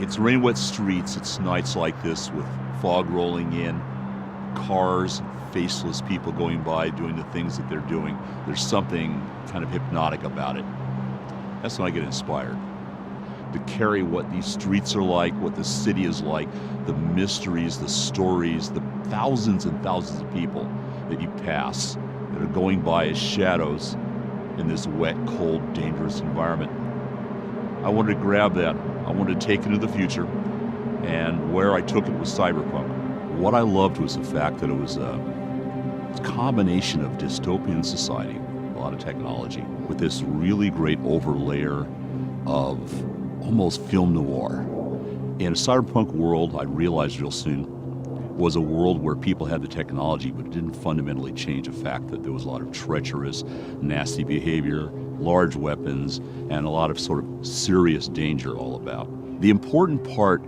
It's rain-wet streets, it's nights like this with fog rolling in, cars, faceless people going by doing the things that they're doing. There's something kind of hypnotic about it. That's when I get inspired to carry what these streets are like, what the city is like, the mysteries, the stories, the thousands and thousands of people that you pass that are going by as shadows in this wet, cold, dangerous environment. I wanted to grab that. I wanted to take it into the future, and where I took it was Cyberpunk. What I loved was the fact that it was a combination of dystopian society, a lot of technology, with this really great overlayer of almost film noir. In a cyberpunk world, I realized real soon, was a world where people had the technology, but it didn't fundamentally change the fact that there was a lot of treacherous, nasty behavior, large weapons, and a lot of sort of serious danger all about. The important part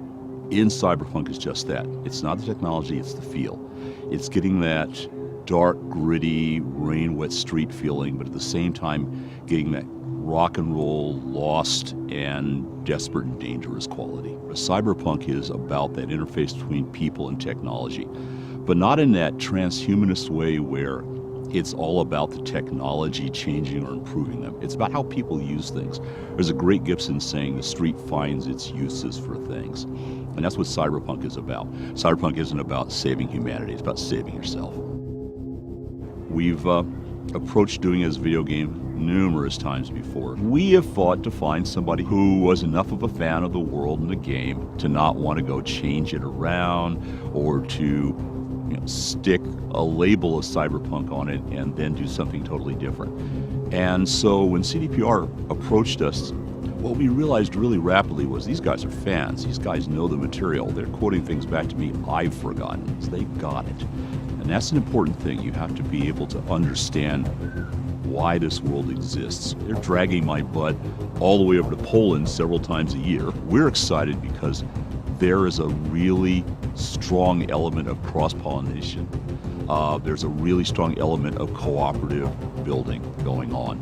in Cyberpunk is just that. It's not the technology, it's the feel. It's getting that dark, gritty, rain-wet street feeling, but at the same time getting that rock and roll, lost, and desperate and dangerous quality. Cyberpunk is about that interface between people and technology, but not in that transhumanist way where it's all about the technology changing or improving them. It's about how people use things. There's a great Gibson saying, the street finds its uses for things. And that's what Cyberpunk is about. Cyberpunk isn't about saving humanity, it's about saving yourself. We've approached doing it as a video game numerous times before. We have fought to find somebody who was enough of a fan of the world and the game to not want to go change it around or to stick a label of cyberpunk on it and then do something totally different. And so when CDPR approached us, what we realized really rapidly was these guys are fans. These guys know the material. They're quoting things back to me I've forgotten. So they got it. And that's an important thing. You have to be able to understand why this world exists. They're dragging my butt all the way over to Poland several times a year. We're excited because there is a really strong element of cross-pollination. There's a really strong element of cooperative building going on.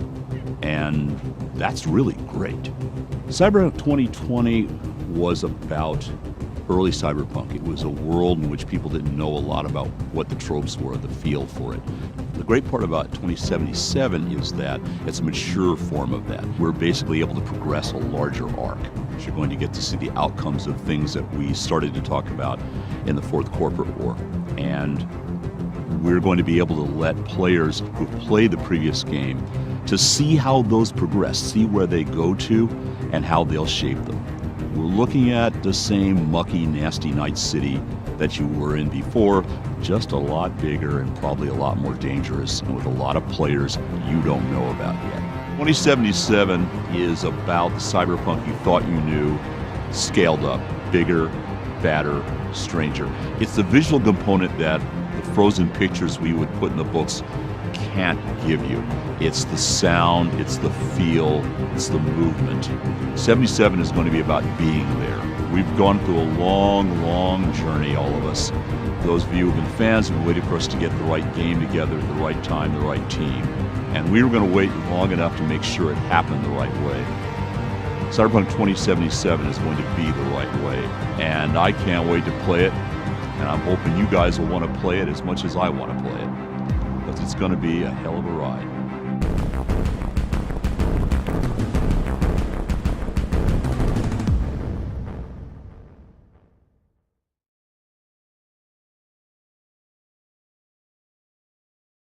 And that's really great. Cyberpunk 2020 was about early cyberpunk. It was a world in which people didn't know a lot about what the tropes were, the feel for it. The great part about 2077 is that it's a mature form of that. We're basically able to progress a larger arc. You're going to get to see the outcomes of things that we started to talk about in the Fourth Corporate War. And we're going to be able to let players who've played the previous game to see how those progress, see where they go to, and how they'll shape them. We're looking at the same mucky, nasty night city that you were in before, just a lot bigger and probably a lot more dangerous, and with a lot of players you don't know about yet. 2077 is about the cyberpunk you thought you knew, scaled up, bigger, badder, stranger. It's the visual component that the frozen pictures we would put in the books can't give you. It's the sound, it's the feel, it's the movement. 77 is going to be about being there. We've gone through a long, long journey, all of us. Those of you who've been fans have been waiting for us to get the right game together at the right time, the right team. And we were going to wait long enough to make sure it happened the right way. Cyberpunk 2077 is going to be the right way. And I can't wait to play it. And I'm hoping you guys will want to play it as much as I want to play it. Because it's going to be a hell of a ride.